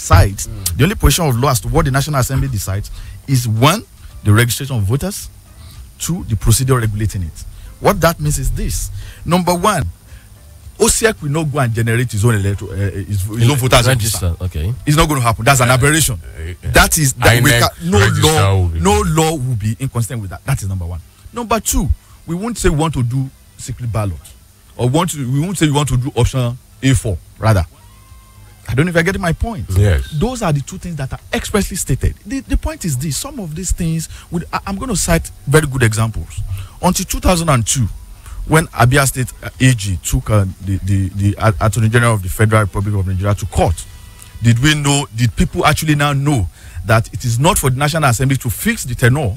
decides, the only position of law as to what the National Assembly decides is 1, the registration of voters, 2, the procedure regulating it. What that means is this. Number 1, OCEC will not go and generate his own his own voters register. Okay, it's not going to happen. That's an aberration. That is that no law will be inconsistent with that. That is number 1. Number 2, we won't say we want to do secret ballot, or we won't say we want to do option A4 rather. I don't know if you're getting my point. Yes. Those are the 2 things that are expressly stated. The point is this: some of these things, I'm going to cite very good examples. Until 2002, when Abia State AG took the Attorney General of the Federal Republic of Nigeria to court, did people actually now know that it is not for the National Assembly to fix the tenure,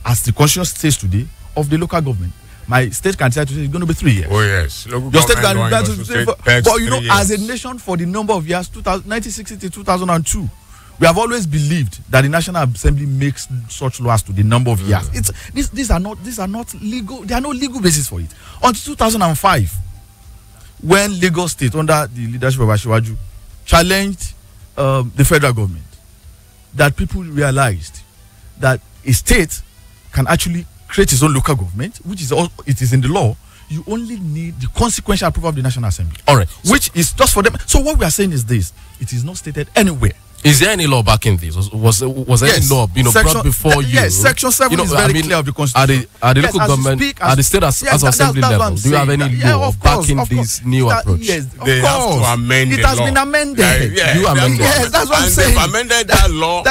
as the Constitution states today, of the local government? My state can decide to say it's going to be 3 years. Oh yes, local your state can but you know, as a nation, for the number of years, 1960 to 2002, we have always believed that the National Assembly makes such laws to the number of years. These are not legal. There are no legal basis for it. Until 2005, when Lagos State, under the leadership of Asiwaju, challenged the federal government, that people realized that a state can actually create its own local government, which is it is in the law. You only need the consequential approval of the National Assembly. All right, which is just for them. So what we are saying is this: it is not stated anywhere. Is there any law backing this? Was there any law brought before you? Yes, Section 7 is very clear of the Constitution. At the local government, at the state as assembly level, do you have any law backing this new approach? Yes, they have to amend it. It has been amended. You amended. Yes, that's what I'm saying. They've amended that law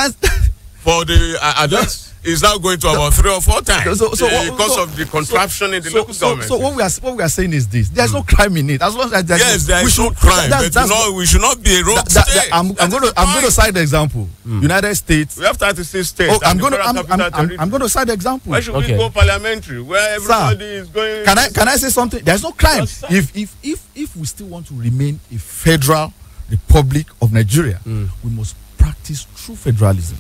for the is now going to about 3 or 4 times because of the contraption in the local government. So what we are saying is this: there's no crime in it. As long as there is no crime, but we should not be a rogue state. I'm going to cite the example. United States. We have 36 states. I'm going to cite the example. Why should we go parliamentary, where everybody is going? Can I say something? There's no crime. If we still want to remain a federal republic of Nigeria, we must practice true federalism.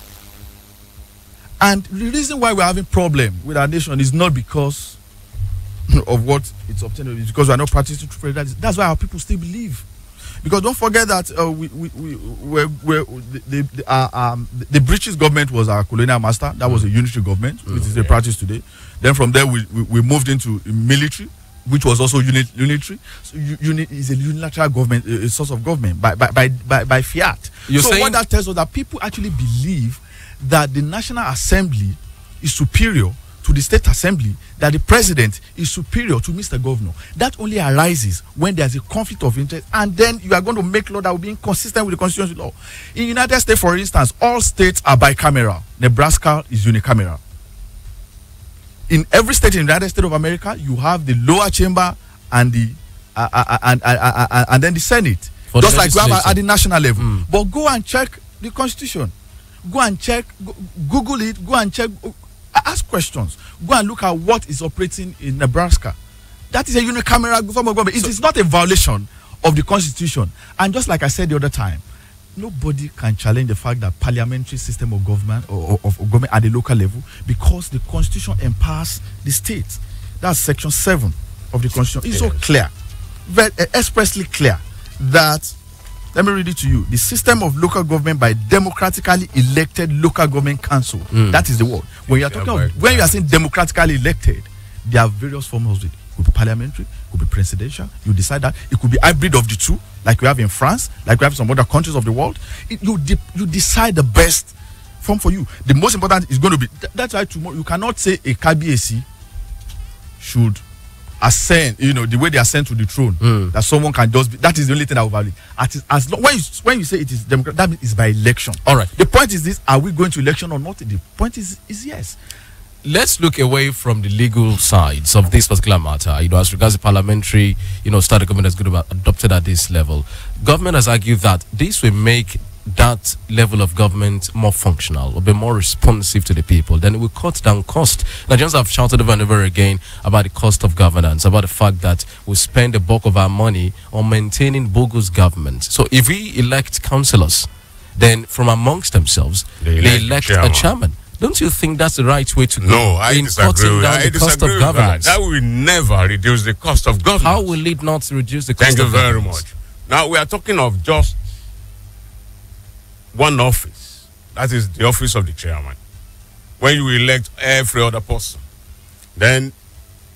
And the reason why we're having problem with our nation is not because of what it's obtained, it's because we're not practicing true federalism. That's why our people still believe. Because don't forget that the British government was our colonial master. That was a unitary government, which is a practice today. Then from there we moved into military, which was also unitary. So is a unilateral government, a source of government by fiat. What that tells us that people actually believe that the National Assembly is superior to the State Assembly, that the President is superior to Mr. Governor. That only arises when there's a conflict of interest, and then you are going to make law that will be inconsistent with the constitutional law. In the United States, for instance, all states are bicameral. Nebraska is unicameral. In every state in the United States of America, you have the lower chamber and the and then the Senate, just like we have at the national level. But go and check the Constitution. Go and check, Google it, go and check, ask questions. Go and look at what is operating in Nebraska. That is a unicameral form of government. It is not a violation of the Constitution. And just like I said the other time, nobody can challenge the fact that parliamentary system of government or of government at the local level, because the Constitution empowers the state. That's Section 7 of the Constitution. It's so clear, very expressly clear that. Let me read it to you. The system of local government by democratically elected local government council. That is the word. When you are talking when you are saying democratically elected, there are various forms of it. It could be parliamentary, it could be presidential. You decide that. It could be hybrid of the two, like we have in France, like we have in some other countries of the world. You decide the best form for you. The most important is going to be that's why tomorrow you cannot say a KBAC should ascend, the way they ascend to the throne, that someone can just be, that is the only thing I will value. As long, when you say it is democratic, that means it's by election. All right. The point is this: are we going to election or not? The point is yes. Let's look away from the legal sides of this particular matter. As regards the parliamentary, starting government is going to be adopted at this level. Government has argued that this will make that level of government more functional, will be more responsive to the people. Then it will cut down cost. Nigerians have shouted over and over again about the cost of governance, about the fact that we spend the bulk of our money on maintaining bogus government. So if we elect councillors, then from amongst themselves, they elect a chairman. Don't you think that's the right way to go? No, I disagree. I disagree with governance? That will never reduce the cost of governance. How will it not reduce the cost of governance? Thank you very much. Now we are talking of just one office, that is the office of the chairman. When you elect every other person, then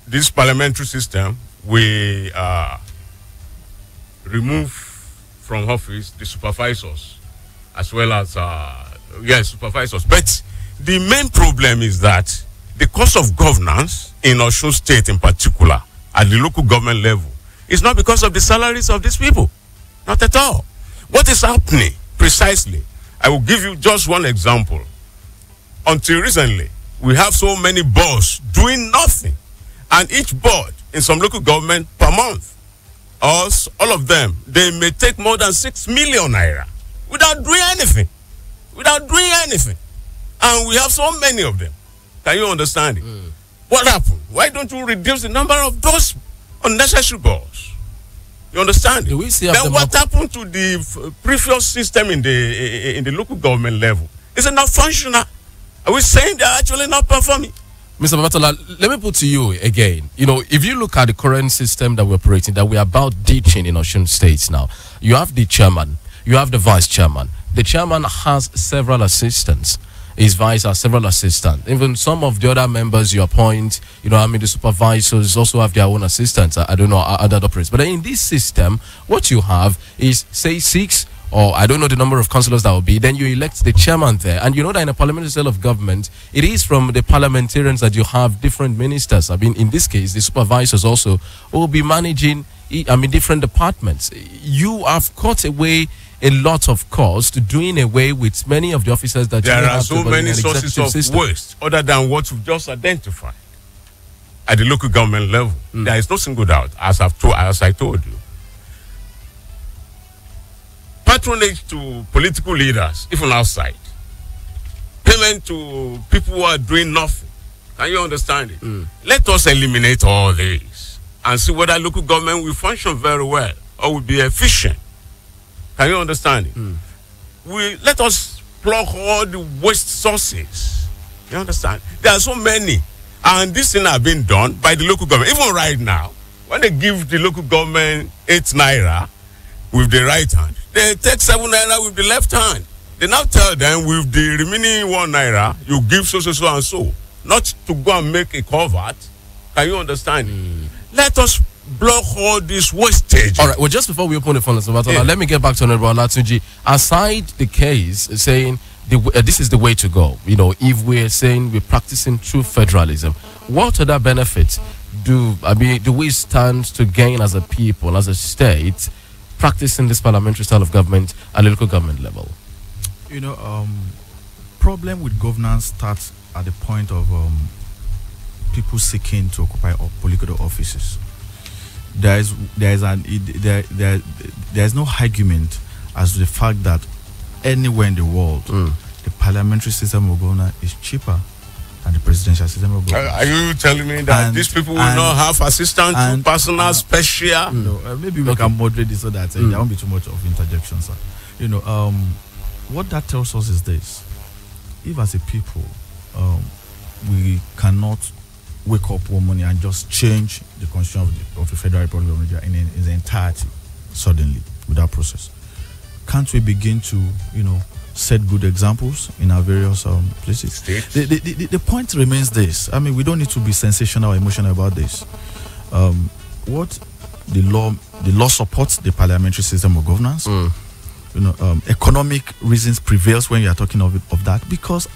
this parliamentary system will remove from office the supervisors as well as supervisors. But the main problem is that the cost of governance in Osun State in particular at the local government level is not because of the salaries of these people. Not at all. What is happening precisely? I will give you just one example. Until recently, we have so many boards doing nothing. And each board in some local government per month, all of them, they may take more than 6 million naira without doing anything. Without doing anything. And we have so many of them. Can you understand it? What happened? Why don't you reduce the number of those unnecessary boards? You understand it? Then what happened to the previous system in the local government level? Is it not functional? Are we saying they're actually not performing? Mr. Babatola, let me put to you again. You know, if you look at the current system that we're operating, that we're about ditching in Osun State now, you have the chairman, you have the vice chairman. The chairman has several assistants. His vice has several assistants. Even some of the other members you appoint, you know, I mean, the supervisors also have their own assistants. I don't know how that operates. But in this system, what you have is, say, 6, or I don't know the number of councillors that will be, then you elect the chairman there. And you know that in a parliamentary style of government, it is from the parliamentarians that you have different ministers. I mean, in this case, the supervisors also will be managing, I mean, different departments. You have cut away a lot of cost, doing away with many of the officers that there you are have so many sources of system. waste other than what you've just identified at the local government level. There is no single doubt, as I told you. Patronage to political leaders, even outside. Payment to people who are doing nothing. Can you understand it? Let us eliminate all this and see whether local government will function very well or will be efficient. Can you understand it? Let us plug all the waste sources. You understand? There are so many. And this thing has been done by the local government. Even right now, when they give the local government 8 naira with the right hand, they take 7 naira with the left hand. They now tell them with the remaining 1 naira, you give so and so. Not to go and make a covert. Can you understand it? Let us block all this wastage. All right, well, just before we open the phone, let me get back to Honorable Olatunji. Aside the case saying this is the way to go, you know, if we're saying we're practicing true federalism, what other benefits do we stand to gain as a people, as a state, practicing this parliamentary style of government at the local government level? You know, problem with governance starts at the point of people seeking to occupy political offices. There is no argument as to the fact that anywhere in the world the parliamentary system of governance is cheaper than the presidential system of governance. Are you telling me that these people will not have assistant, personal, special? Maybe we can moderate this so that there won't be too much of interjection, sir. You know, what that tells us is this: if as a people we cannot wake up one morning and just change the constitution of the Federal Republic of Nigeria in its entirety suddenly without process, can't we begin to, you know, set good examples in our various places? The point remains this. I mean, we don't need to be sensational or emotional about this. What the law supports the parliamentary system of governance. You know, economic reasons prevails when you are talking of that, because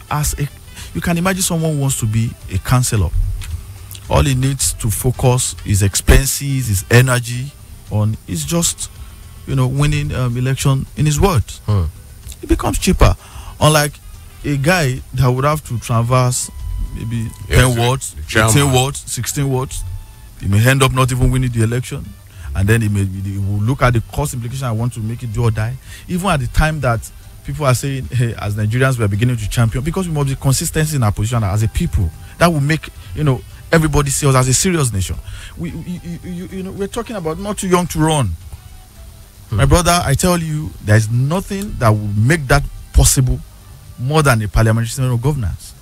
you can imagine someone wants to be a councillor. All he needs to focus his expenses, his energy on is just, you know, winning election in his words. It becomes cheaper. Unlike a guy that would have to traverse maybe 10 wards, 18 wards, 16 wards. He may end up not even winning the election. And then he will look at the cost implication. I want to make it do or die. Even at the time that people are saying, hey, as Nigerians, we are beginning to champion, because we must be consistent in our position as a people. That will make, you know, everybody see us as a serious nation. You know, we're talking about not too young to run. My brother, I tell you, there is nothing that will make that possible more than a parliamentary system of governance.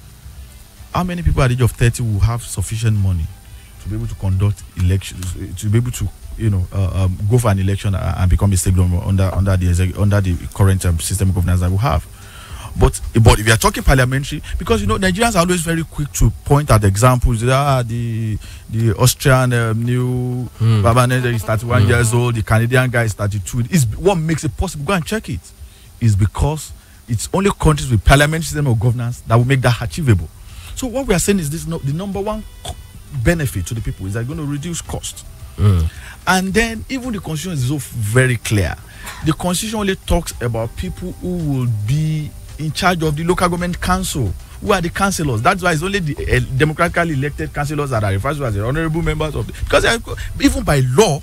How many people at the age of 30 will have sufficient money to be able to conduct elections, to be able to go for an election and become a state government under the current system of governance that we have. But if you are talking parliamentary, because Nigerians are always very quick to point at examples. The Austrian new Babanese is 31 years old, the Canadian guy is 32. Is what makes it possible. Go and check it. Is because it's only countries with parliamentary system of governance that will make that achievable. So what we are saying is this: the number one benefit to the people is that they're going to reduce cost. And then even the constitution is also very clear. The constitution only talks about people who will be in charge of the local government council. Who are the councillors? That's why it's only the democratically elected councillors that are referred to as the honorable members of the, because even by law,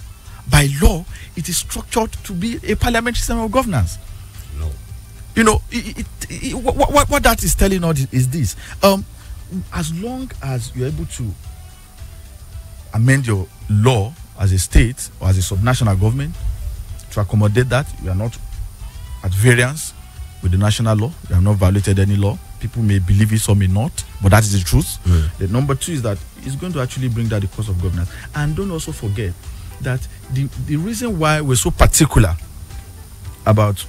it is structured to be a parliamentary system of governance. No. What that is telling us is this. As long as you're able to amend your law as a state or as a subnational government to accommodate that, you are not at variance with the national law, you have not violated any law. People may believe it, some may not, but that is the truth. The number two is that it's going to actually bring down the cost of governance. And don't also forget that the reason why we're so particular about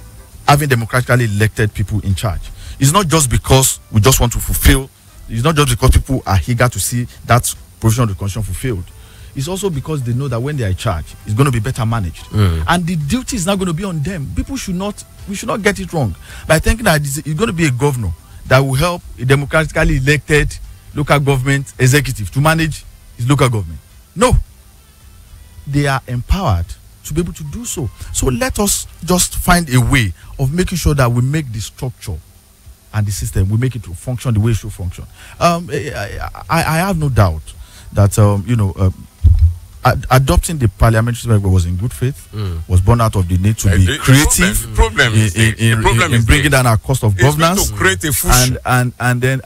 having democratically elected people in charge is not just because we just want to fulfill, it's not just because people are eager to see that provision of the constitution fulfilled. It's also because they know that when they are in charge, it's going to be better managed. And the duty is not going to be on them. We should not get it wrong by thinking that it's going to be a governor that will help a democratically elected local government executive to manage his local government. No. They are empowered to be able to do so. So let us just find a way of making sure that we make the structure and the system, we make it to function the way it should function. I have no doubt that adopting the parliamentary system was in good faith, was born out of the need to be creative in bringing down our cost of governance, to create a fusion. and then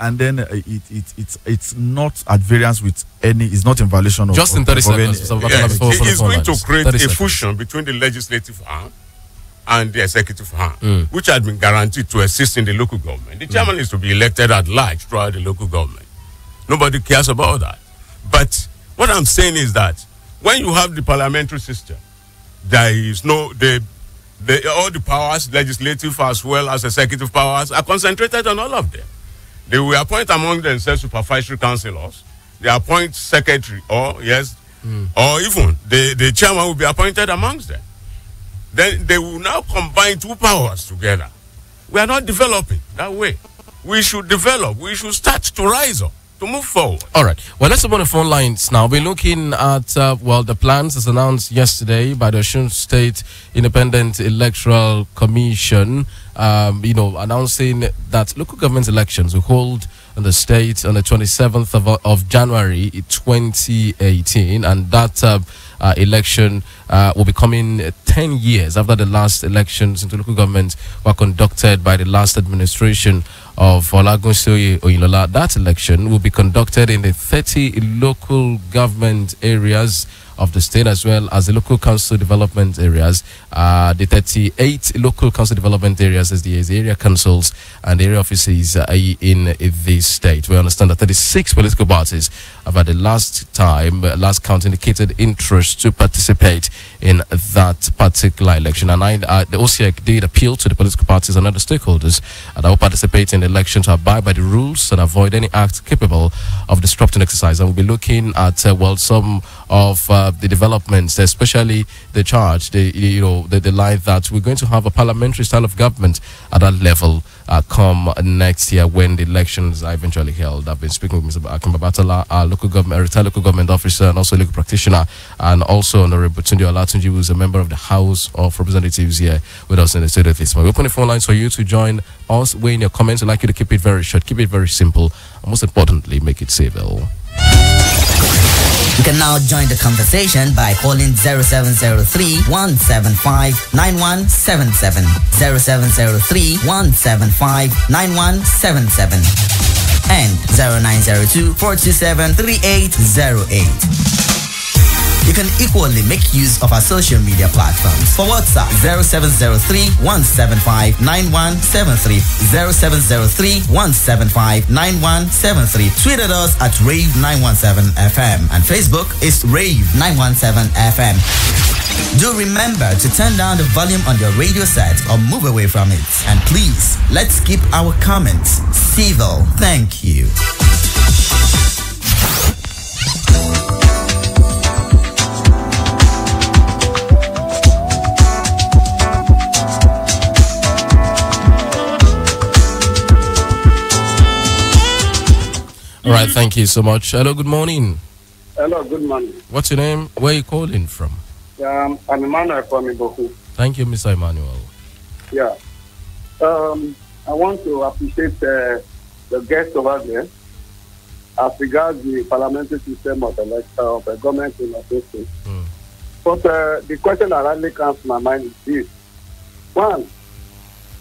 it's not at variance with any, it's not in violation of just in 30 seconds. It's going to create a fusion between the legislative arm and the executive arm, which had been guaranteed to exist in the local government. The chairman is to be elected at large throughout the local government. Nobody cares about that. But what I'm saying is that when you have the parliamentary system, there is all the powers, legislative as well as executive powers, are concentrated on all of them. They will appoint among themselves supervisory councillors. They appoint secretary, or even the chairman will be appointed amongst them. Then they will now combine two powers together. We are not developing that way. We should develop. We should start to rise up, to move forward. All right. Well, let's open the phone lines now. We're looking at, the plans as announced yesterday by the Osun State Independent Electoral Commission, announcing that local government elections will hold in the state on the 27th of January 2018, and that election will be coming 10 years after the last elections into local government were conducted by the last administration of Olagunsoye Oyinlola. That election will be conducted in the 30 local government areas of the state, as well as the local council development areas. The 38 local council development areas is the area councils and the area offices in this state. We understand that 36 political parties have at the last count indicated interest to participate in that particular election. And the OCEC did appeal to the political parties and other stakeholders that will participate in the election to abide by the rules and avoid any act capable of disrupting exercise. And we'll be looking at some of the developments, especially the charge, the line that we're going to have a parliamentary style of government at that level come next year when the elections are eventually held. I've been speaking with Mr. Akim Babatala, our retired local government officer and also legal practitioner, and also Honorable Tunde Olatunji, who is a member of the House of Representatives here with us in the studio this morning. We open the phone lines for you to join us, weigh in your comments. I'd like you to keep it very short, keep it very simple, and most importantly, make it civil. You can now join the conversation by calling 0703-175-9177. 0703-175-9177 and 0902-427-3808. You can equally make use of our social media platforms. For WhatsApp, 0703-175-9173, 0703-175-9173. Tweet at us at Rave917FM, and Facebook is Rave917FM. Do remember to turn down the volume on your radio set or move away from it. And please, let's keep our comments civil. Thank you. All right, thank you so much. Hello, good morning. Hello, good morning. What's your name? Where are you calling from? I'm Emmanuel from Iboku. Thank you, Mr. Emmanuel. Yeah. I want to appreciate the guest over there as regards the parliamentary system of the government in Osun State. But the question that really comes to my mind is this. One,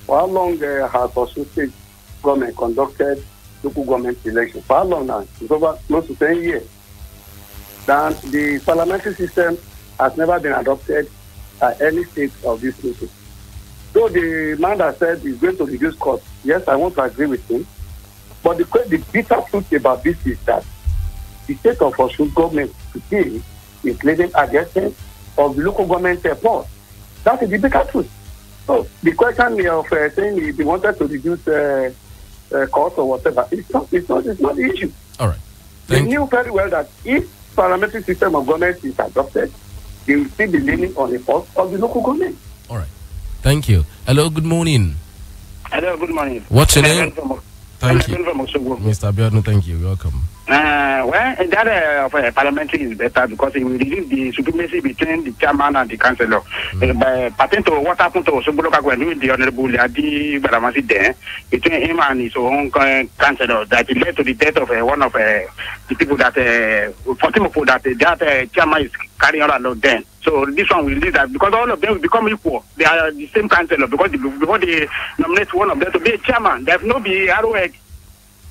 for how long has Osun State government conducted local government elections? For how long now? It's over close to 10 years. Then the parliamentary system has never been adopted by any state of this nation. So the man that said he's going to reduce costs, yes, I want to agree with him. But the bitter truth about this is that the state of Osun government today is living at the expense of the local government airport. That is the bitter truth. So the question of saying he wanted to reduce costs or whatever, it's not the issue. All right. They knew very well that if parliamentary system of government is adopted, they will still be leaning on the force of the local government. All right. Thank you. Hello, good morning. Hello, good morning. What's your name? Thank you. Mr. Mr. Abiodun, thank you. Welcome. Well, that parliamentary is better because it will reduce the supremacy between the chairman and the councillor. Pertaining to what happened to Osogbo local government, the Honorable Adi Baramasi there, between him and his own councillor, that it led to the death of one of the people that, 14 people that chairman is carrying on along then. So this one will lead that because all of them will become equal. They are the same councillor because before they nominate one of them to be a chairman, there will not be ROH.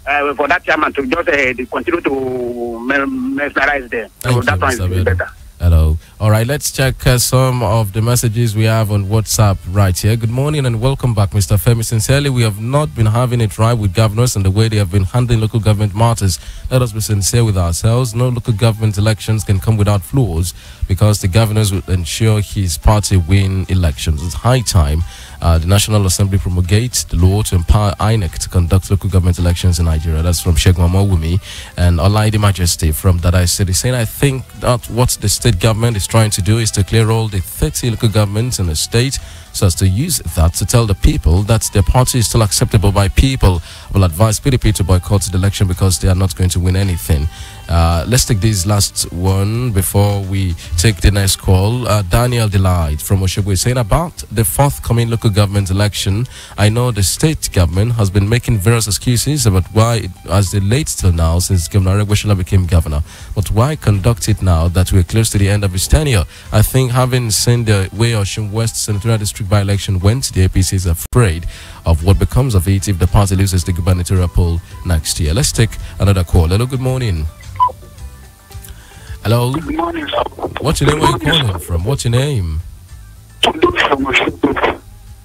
For that chairman to just continue to mesmerize them. So that one is better. Hello. All right, let's check some of the messages we have on WhatsApp right here. Good morning and welcome back, Mr. Femi. Sincerely, we have not been having it right with governors and the way they have been handling local government matters. Let us be sincere with ourselves. No local government elections can come without flaws because the governors will ensure his party win elections. It's high time the National Assembly promulgates the law to empower INEC to conduct local government elections in Nigeria. That's from Sheikh Wumi and Olaide Majesty from Dadai City, saying, I think that what the state government is trying to do is to clear all the 30 local governments in the state so as to use that to tell the people that their party is still acceptable by people. Will advise PDP to boycott the election because they are not going to win anything. Let's take this last one before we take the next call. Daniel Delight from Oshogbo is saying about the forthcoming local government election. I know the state government has been making various excuses about why it has delayed till now since Governor Aregbesola became governor. But why conduct it now that we're close to the end of his tenure? I think having seen the way Osun West Senatorial District by-election went, the APC is afraid of what becomes of it if the party loses the gubernatorial poll next year. Let's take another call. Hello, good morning. Hello. Good morning, sir. What's your name? Where are you calling from? What's your name?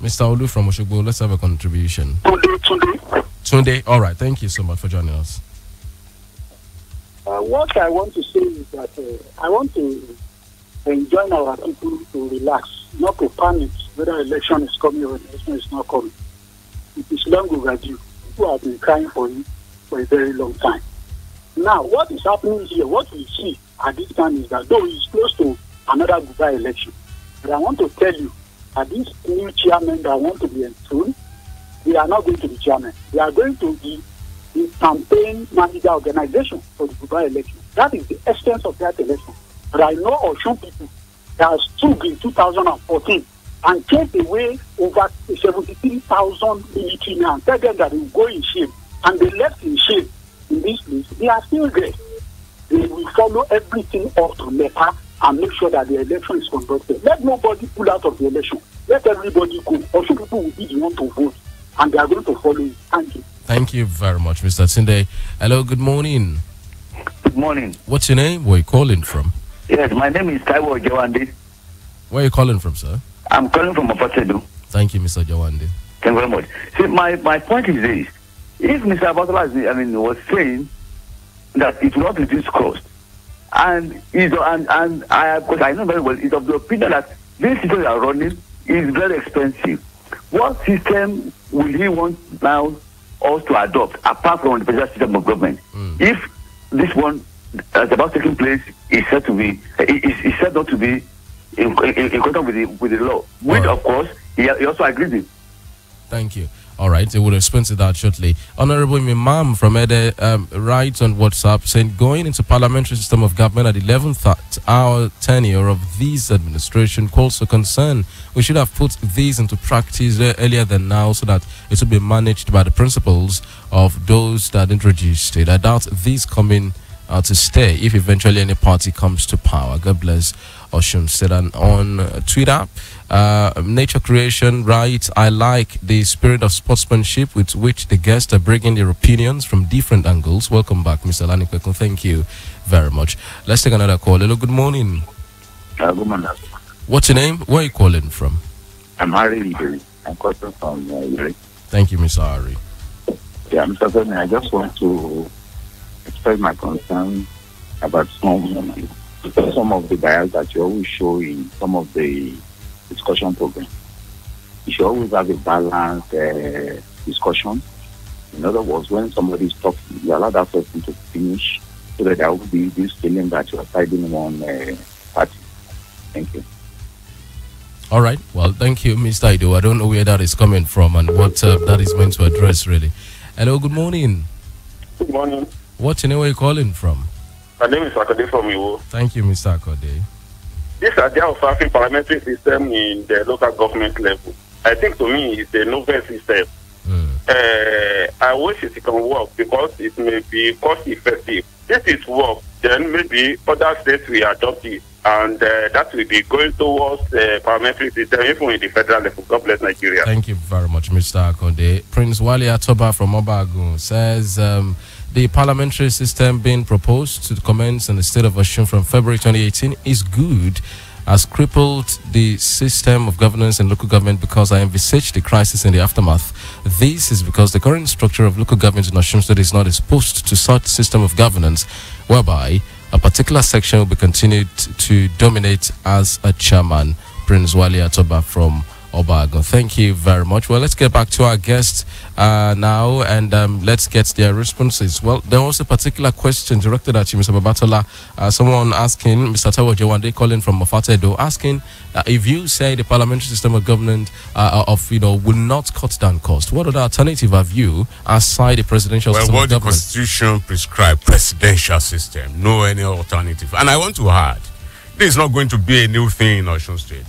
Mr. Olu from Oshogbo. Let's have a contribution. Tunde. All right. Thank you so much for joining us. What I want to say is that I want to enjoin our people to relax, not to panic whether election is coming or election is not coming. It is long overdue. People have been crying for it for a very long time. Now, what is happening here, what we see at this time is that though it's close to another Dubai election, but I want to tell you that these new chairmen that want to be enthroned, they are not going to be chairmen. They are going to be the campaign manager organization for the Dubai election. That is the essence of that election. But I know Osun people that stood in 2014 and take away over 73,000 military men and tell them that they will go in shame. And they left in shame in this place. They are still there. They will follow everything up to letter and make sure that the election is conducted. Let nobody pull out of the election. Let everybody go. Osun people will be the one to vote. And they are going to follow it. Thank you. Thank you very much, Mr. Tunde. Hello, good morning. Good morning. What's your name? Where are you calling from? Yes, my name is Taiwo Jawandi. Where are you calling from, sir? I'm calling from Apotedo. Thank you, Mr. Jawandi. Thank you very much. See, my point is this. If Mr. Abatola was saying that it will not reduce cost, and I, because I know very well, is of the opinion that this system they are running is very expensive. What system will he want now us to adopt apart from the present system of government? If this one that's about taking place is said to be is said not to be in contact with the law, which of course he also agrees with. Thank you. All right, we will respond to that shortly. Honorable Imam from Ede writes on WhatsApp saying, going into parliamentary system of government at the 11th hour tenure of this administration calls for concern. We should have put these into practice earlier than now so that it will be managed by the principles of those that introduced it. I doubt these coming to stay if eventually any party comes to power. God bless Oshun said. And on Twitter, Nature Creation writes, I like the spirit of sportsmanship with which the guests are bringing their opinions from different angles. Welcome back, Mr. Olanipekun. Thank you very much. Let's take another call. Hello, good morning. Good morning. What's your name? Where are you calling from? I'm Harry Liberi. I'm calling from Liberi. Thank you, Mr. Harry. Yeah, Mr. Femi, I just want to express my concern about some of the bias that you always show in some of the discussion programs. You should always have a balanced discussion. In other words, when somebody is talking, you allow that person to finish so that there will be this feeling that you are siding one party. Thank you. All right. Well, thank you, Mr. Ido. I don't know where that is coming from and what that is meant to address, really. Hello, good morning. Good morning. What's your name? Where are you calling from? My name is Akode from Iwo. Thank you, Mr. Akode. This idea of having parliamentary system in the local government level, I think to me it's a novel system. I wish it can work because it may be cost effective. If it works, then maybe other states will adopt it, and that will be going towards parliamentary system even in the federal level. God bless Nigeria. Thank you very much, Mr. Akode. Prince Wale Atoba from Obagun says the parliamentary system being proposed to commence in the state of Osun from February 2018 is good, has crippled the system of governance and local government because I envisage the crisis in the aftermath. This is because the current structure of local government in Osun State is not exposed to such system of governance, whereby a particular section will be continued to dominate as a chairman. Prince Wale Atoba from Obago. Thank you very much. Well, let's get back to our guests now and let's get their responses. Well, there was a particular question directed at you, Mr. Babatola. Someone asking, Mr. Tawo Jawande calling from Mafatedo, asking if you say the parliamentary system of government will not cut down cost, what other alternative have you aside the presidential system of government? Well, what the Constitution prescribes, presidential system, no any alternative. And I want to add, this is not going to be a new thing in Osun State.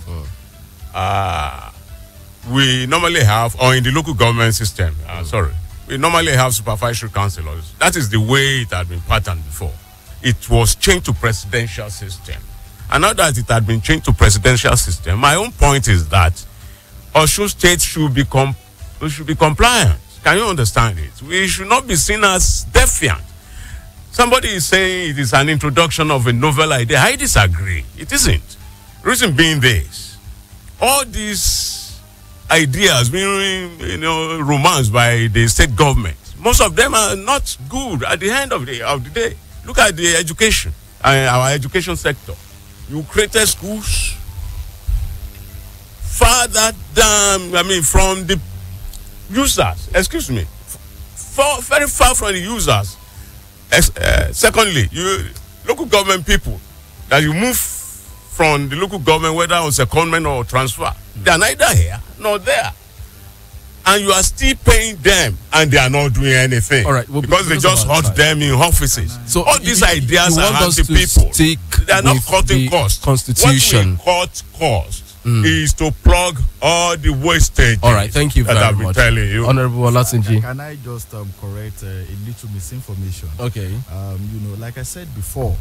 We normally have, or in the local government system, we normally have supervisory councillors. That is the way it had been patterned before. It was changed to presidential system. And now that it had been changed to presidential system, my own point is that Osun State should be compliant. Can you understand it? We should not be seen as defiant. Somebody is saying it is an introduction of a novel idea. I disagree. It isn't. Reason being this. All these ideas being, romanced by the state government, most of them are not good at the end of the day. Look at the education, our education sector. You created schools farther down, from the users, very far from the users. Secondly, local government people that you move from the local government, whether on secondment or transfer, they are neither here nor there. And you are still paying them, and they are not doing anything. All right, well, because they just hurt them in offices. So all these ideas are anti-people. They are not cutting costs. Constitution. What we cut cost is to plug all the wastage. All right, thank you very much. Telling you. Honorable Olatunji. Can I just correct a little misinformation? Okay. Like I said before,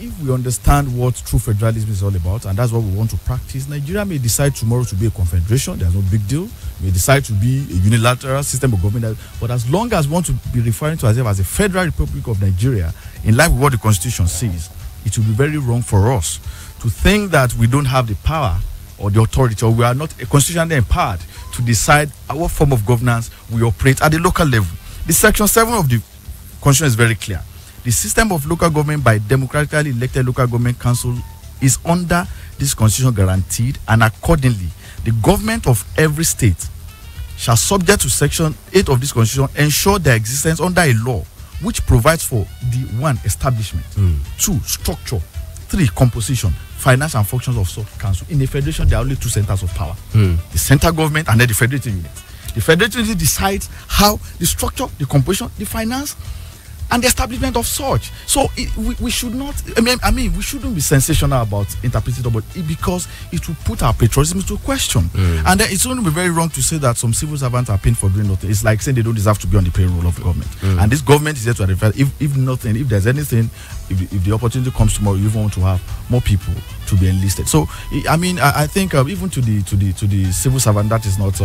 if we understand what true federalism is all about, and that's what we want to practice, Nigeria may decide tomorrow to be a confederation. There's no big deal. May decide to be a unilateral system of government. But as long as we want to be referring to ourselves as a federal republic of Nigeria, in line with what the Constitution says, it will be very wrong for us to think that we don't have the power or the authority, or we are not constitutionally empowered to decide what form of governance we operate at the local level. The Section 7 of the Constitution is very clear. The system of local government by democratically elected local government council is under this constitution guaranteed, and accordingly, the government of every state shall, subject to Section 8 of this constitution, ensure their existence under a law which provides for the 1, establishment, 2, structure, 3, composition, finance and functions of such council. In a federation, there are only 2 centers of power: the central government and then the federating unit. The federating unit decides how the structure, the composition, the finance, and the establishment of such. So we should not. I mean, we shouldn't be sensational about interpreting it, but because it will put our patriotism into question. And then it's going to be very wrong to say that some civil servants are paying for doing nothing. It's like saying they don't deserve to be on the payroll of the government. And this government is there to identify. If nothing, if there's anything, if the opportunity comes tomorrow, you want to have more people to be enlisted. So I mean, I think even to the civil servant, that is not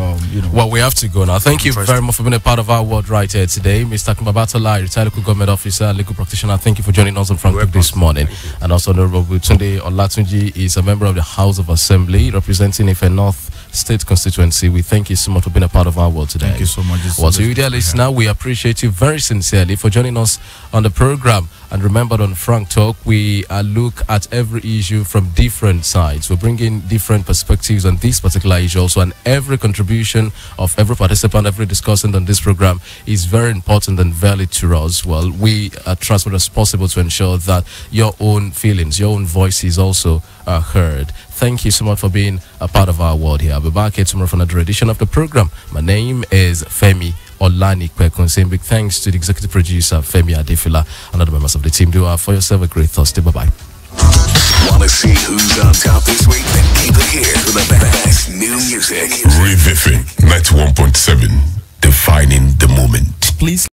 Well, we have to go now. Thank you very much for being a part of our world right here today, Mr. Kumabatola, retired local government officer, legal practitioner. Thank you for joining us on Frank this morning. And also Honorable Tunde Olatunji is a member of the House of Assembly representing Ife North State constituency. We thank you so much for being a part of our world today. Thank you so much. Well, to you dear listener, we appreciate you very sincerely for joining us on the program. And remember, on Frank Talk, we look at every issue from different sides. We're bringing different perspectives on this particular issue also, and every contribution of every participant, every discussant on this program is very important and valid to us. Well, we try as much as possible to ensure that your own feelings, your own voice is also heard. Thank you so much for being a part of our world here. I'll be back here tomorrow for another edition of the program. My name is Femi Olanipekun. Saying big thanks to the executive producer, Femi Adefila, and other members of the team. Do for yourself a great Thursday. Bye-bye. Want to see who's on top this week? Then keep it here for the best new music. Rave FM 91.7, defining the moment. Please.